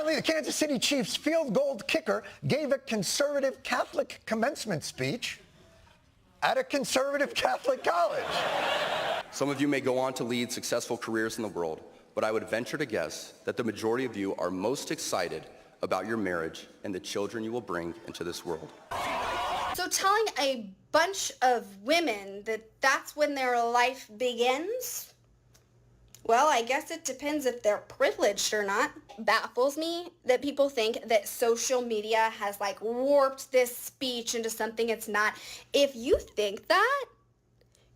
Apparently, the Kansas City Chiefs field goal kicker gave a conservative Catholic commencement speech at a conservative Catholic college. Some of you may go on to lead successful careers in the world, but I would venture to guess that the majority of you are most excited about your marriage and the children you will bring into this world. So telling a bunch of women that that's when their life begins? Well, I guess it depends if they're privileged or not. Baffles me that people think that social media has like warped this speech into something it's not. If you think that,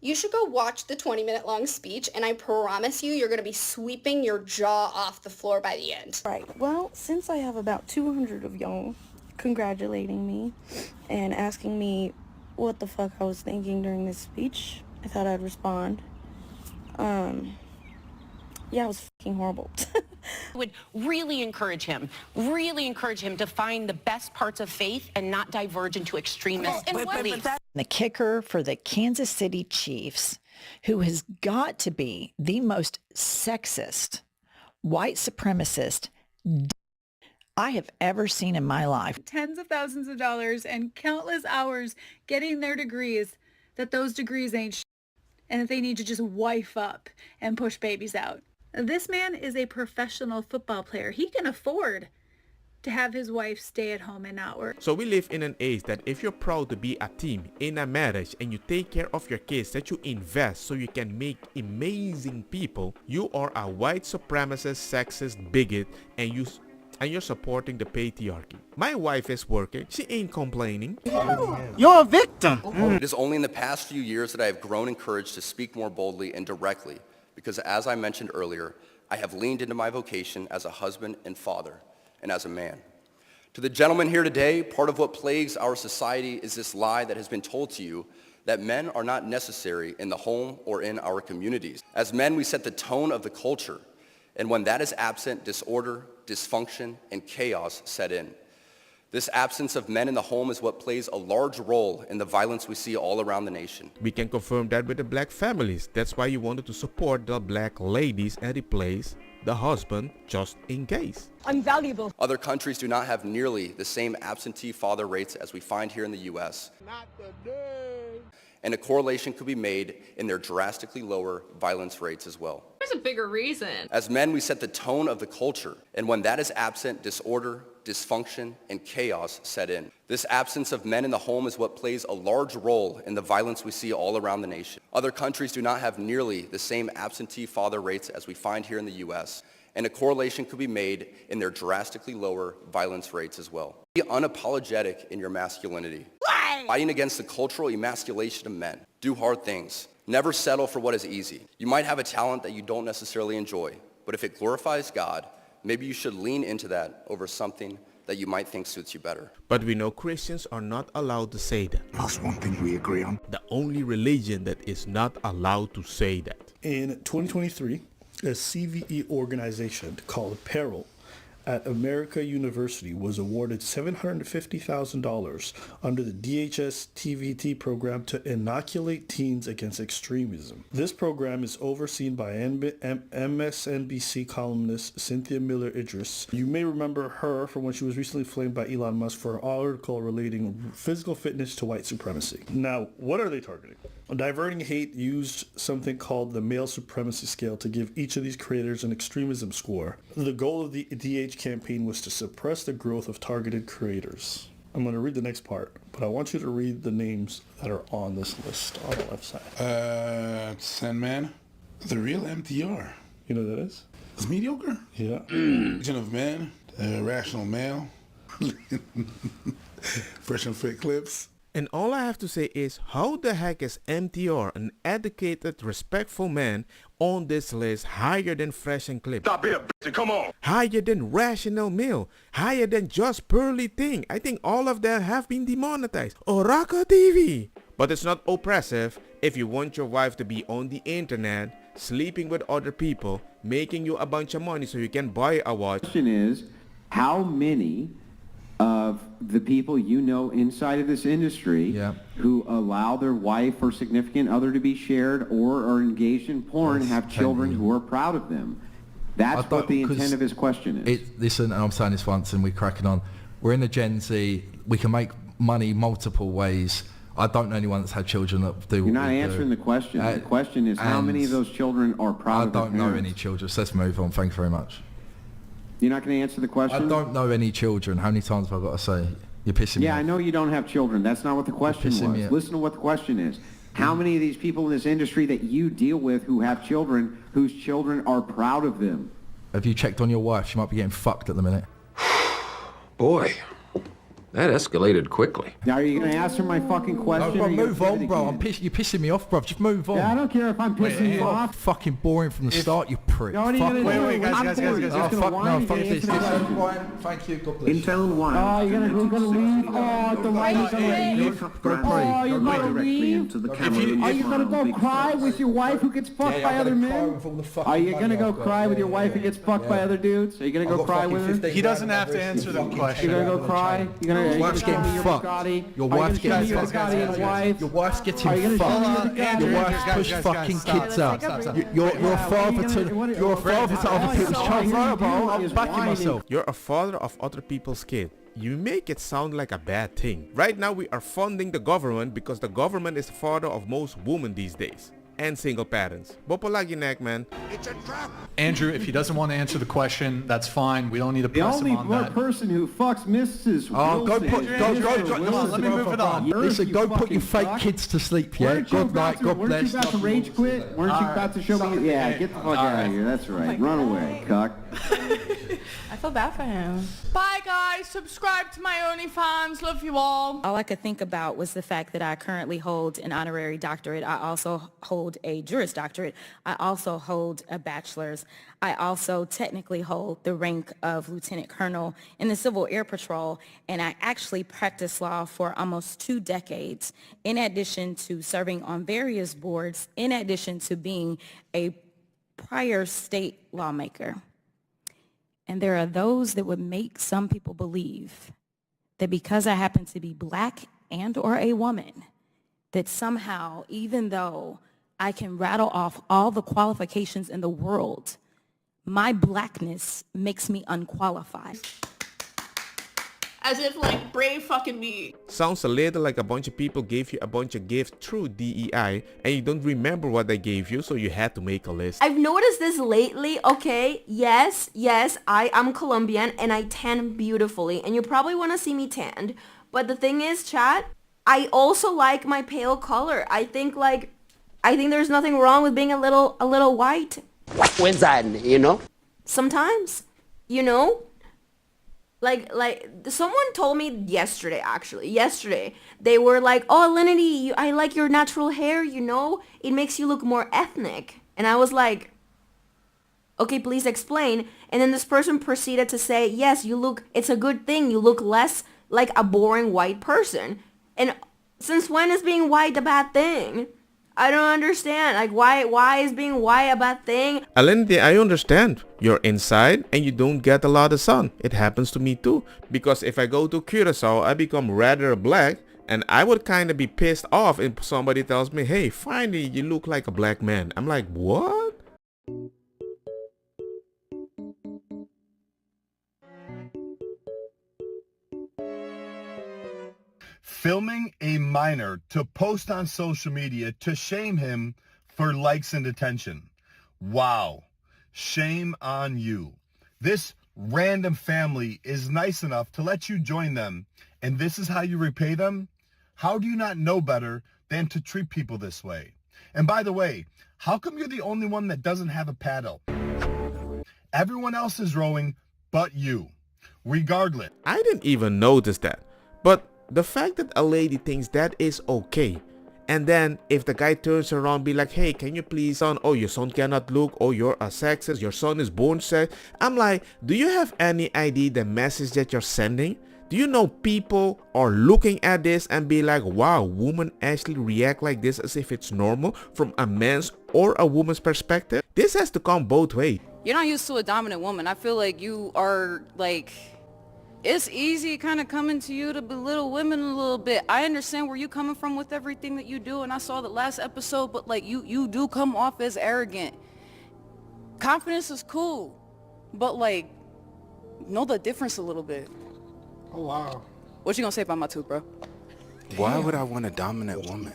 you should go watch the 20-minute long speech, and I promise you, you're going to be sweeping your jaw off the floor by the end. Right. Well, since I have about 200 of y'all congratulating me and asking me what the fuck I was thinking during this speech, I thought I'd respond. Yeah, it was fucking horrible. I would really encourage him to find the best parts of faith and not diverge into extremist beliefs. The kicker for the Kansas City Chiefs, who has got to be the most sexist, white supremacist I have ever seen in my life. Tens of thousands of dollars and countless hours getting their degrees, that those degrees ain't shit, and that they need to just wife up and push babies out. This man is a professional football player. He can afford to have his wife stay at home and not work. So we live in an age that if you're proud to be a team in a marriage and you take care of your kids, that you invest so you can make amazing people, you are a white supremacist, sexist bigot, and you're supporting the patriarchy. My wife is working. She ain't complaining. You're a victim. It is only in the past few years that I have grown encouraged to speak more boldly and directly, because as I mentioned earlier, I have leaned into my vocation as a husband and father and as a man. To the gentlemen here today, part of what plagues our society is this lie that has been told to you that men are not necessary in the home or in our communities. As men, we set the tone of the culture, and when that is absent, disorder, dysfunction, and chaos set in. This absence of men in the home is what plays a large role in the violence we see all around the nation. We can confirm that with the black families. That's why you wanted to support the black ladies and replace the husband just in case. I'm valuable. Other countries do not have nearly the same absentee father rates as we find here in the U.S. And a correlation could be made in their drastically lower violence rates as well. There's a bigger reason. As men, we set the tone of the culture, and when that is absent, disorder, dysfunction, and chaos set in. This absence of men in the home is what plays a large role in the violence we see all around the nation. Other countries do not have nearly the same absentee father rates as we find here in the U.S., and a correlation could be made in their drastically lower violence rates as well. Be unapologetic in your masculinity. Fighting against the cultural emasculation of men. Do hard things. Never settle for what is easy. You might have a talent that you don't necessarily enjoy, but if it glorifies God, maybe you should lean into that over something that you might think suits you better. But we know Christians are not allowed to say that. That's one thing we agree on. The only religion that is not allowed to say that. In 2023, a CVE organization called Peril at America University was awarded $750,000 under the DHS TVT program to inoculate teens against extremism. This program is overseen by MSNBC columnist Cynthia Miller Idris. You may remember her from when she was recently flamed by Elon Musk for an article relating physical fitness to white supremacy. Now, what are they targeting? Diverting Hate used something called the male supremacy scale to give each of these creators an extremism score. The goal of the DH campaign was to suppress the growth of targeted creators. I'm going to read the next part, but I want you to read the names that are on this list on the left side. Sandman, the real MTR. You know who that is? It's mediocre. Yeah. Legion of Men, Rational Male, Fresh and Fit Clips. And all I have to say is, how the heck is MTR, an educated, respectful man, on this list higher than Fresh and Clip? Stop being a bitch, come on! Higher than Rational Male, higher than Just Pearly Thing. I think all of them have been demonetized. Oraka TV. But it's not oppressive if you want your wife to be on the internet, sleeping with other people, making you a bunch of money so you can buy a watch. The question is, how many of the people you know inside of this industry who allow their wife or significant other to be shared or are engaged in porn have children who are proud of them? That's what the intent of his question is. Listen, and I'm saying this once and we're cracking on. We're in the Gen Z. We can make money multiple ways. I don't know anyone that's had children that do. You're not answering the question. The question is how many of those children are proud of their parents? I don't know any children, so let's move on. Thank you very much. You're not going to answer the question? I don't know any children. How many times have I got to say? You're pissing me off. Yeah, I know you don't have children. That's not what the question was. Listen to what the question is. How many of these people in this industry that you deal with who have children, whose children are proud of them? Have you checked on your wife? She might be getting fucked at the minute. Boy, that escalated quickly. Now, are you going to answer my fucking question? No, bro, move on, bro. You're pissing me off, bro. Just move on. Yeah, I don't care if I'm pissing you off. Fucking boring from the start, you prick. No, wait, guys. Oh, fuck no, fuck this. Thank you, God bless. Intel 1. Oh, you're gonna leave? Oh, the lights are Oh, you're gonna leave? Are you gonna go cry with your wife who gets fucked by other men? Are you gonna go cry with your wife who gets fucked by other dudes? Are you gonna go cry with her? He doesn't have to answer the question. You're gonna go cry? Your wife's getting fucked. Your wife's getting fucked. Your wife's getting fucked. Your wife's pushed fucking kids out. You're a father to other people's children. I'm backing myself. You're a father of other people's kid. You make it sound like a bad thing. Right now we are funding the government because the government is the father of most women these days. And single parents. Bopolagi neck, man. It's a trap. Andrew, if he doesn't want to answer the question, that's fine. We don't need to press him on that. The only person who fucks Mrs. Oh, Wilson. Let me move it on. Listen, go put your fake kids to sleep, yeah? Good night, God bless. Weren't you about to rage quit? Weren't you about to show me? Yeah, get the fuck out of here. That's right. Run away, cuck. I feel bad for him. Bye, guys. Subscribe to my OnlyFans. Love you all. All I could think about was the fact that I currently hold an honorary doctorate. I also hold a Juris Doctorate. I also hold a bachelor's. I also technically hold the rank of Lieutenant Colonel in the Civil Air Patrol, and I actually practiced law for almost 2 decades, in addition to serving on various boards, in addition to being a prior state lawmaker. And there are those that would make some people believe that because I happen to be black and or a woman, that somehow, even though I can rattle off all the qualifications in the world, my blackness makes me unqualified. As if, like, brave fucking me. Sounds a little like a bunch of people gave you a bunch of gifts through DEI and you don't remember what they gave you, so you had to make a list. I've noticed this lately, okay? Yes, I am Colombian and I tan beautifully, and you probably want to see me tanned. But the thing is, chat, I also like my pale color. I think there's nothing wrong with being a little white. When's that, you know? Sometimes, you know? Like someone told me yesterday, they were like, oh, Alinity, I like your natural hair, you know? It makes you look more ethnic. And I was like, okay, please explain. And then this person proceeded to say, yes, it's a good thing. You look less like a boring white person. And since when is being white a bad thing? I don't understand. Like, why is being white a bad thing? Alinity, I understand. You're inside and you don't get a lot of sun. It happens to me too. Because if I go to Curacao, I become rather black. And I would kind of be pissed off if somebody tells me, hey, finally, you look like a black man. I'm like, what? Filming a minor to post on social media to shame him for likes and attention. Wow. Shame on you. This random family is nice enough to let you join them, and this is how you repay them? How do you not know better than to treat people this way? And by the way, how come you're the only one that doesn't have a paddle? Everyone else is rowing but you. Regardless. I didn't even notice that. But the fact that a lady thinks that is okay, and then if the guy turns around be like, hey, can you please son, oh, your son cannot look, oh, you're a sexist, your son is born sex. I'm like, do you have any idea the message that you're sending? Do you know people are looking at this and be like, wow, women actually react like this as if it's normal from a man's or a woman's perspective? This has to come both ways. You're not used to a dominant woman. I feel like you are like, it's easy kind of coming to you to belittle women a little bit. I understand where you're coming from with everything that you do, and I saw the last episode, but like you do come off as arrogant. Confidence is cool. but like, know the difference a little bit. Oh, wow. What you gonna say about my tooth, bro? Why would I want a dominant woman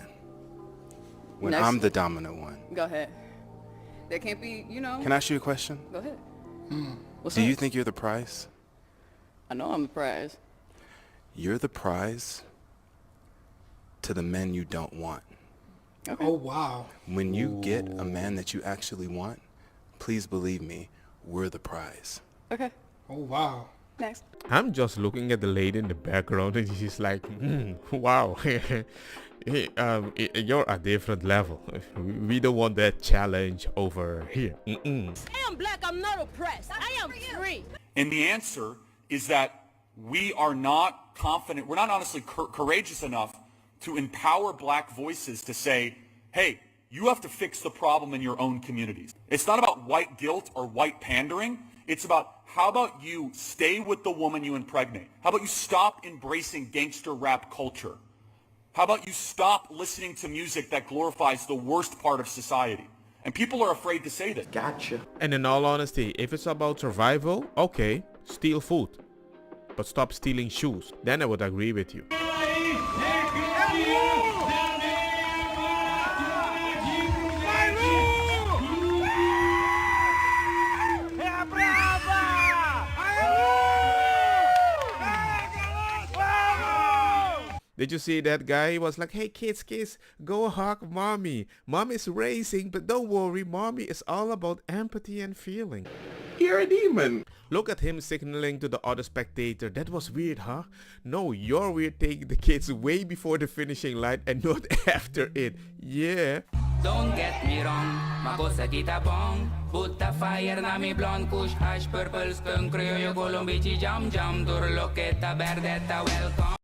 when Next. I'm the dominant one? Go ahead. There can't be, you know. Can I ask you a question? Go ahead. What's Do up? you think you're the prize? I know I'm the prize. You're the prize to the men you don't want. Okay. Oh, wow. When you get a man that you actually want, please believe me, we're the prize. Okay. Oh, wow. Next. I'm just looking at the lady in the background and she's like, wow, you're a different level. We don't want that challenge over here. I am black, I'm not oppressed. I am free. And the answer is that we are not confident, we're not honestly courageous enough to empower black voices to say, hey, you have to fix the problem in your own communities. It's not about white guilt or white pandering. It's about how about you stay with the woman you impregnate? How about you stop embracing gangster rap culture? How about you stop listening to music that glorifies the worst part of society? And people are afraid to say this. Gotcha. And in all honesty, if it's about survival, okay, steal food. But stop stealing shoes. Then I would agree with you. Did you see that guy? He was like, hey kids, go hug mommy. Mommy's racing, but don't worry, mommy is all about empathy and feeling. You're a demon. Look at him signaling to the other spectator. That was weird, huh? No, you're weird taking the kids way before the finishing line and not after it. Yeah. Don't get me wrong, makosa kita bong. Put the fire na mi blonde kush hash purple skunk criollo colombici jam jam. Durloqueta verdeta welcome.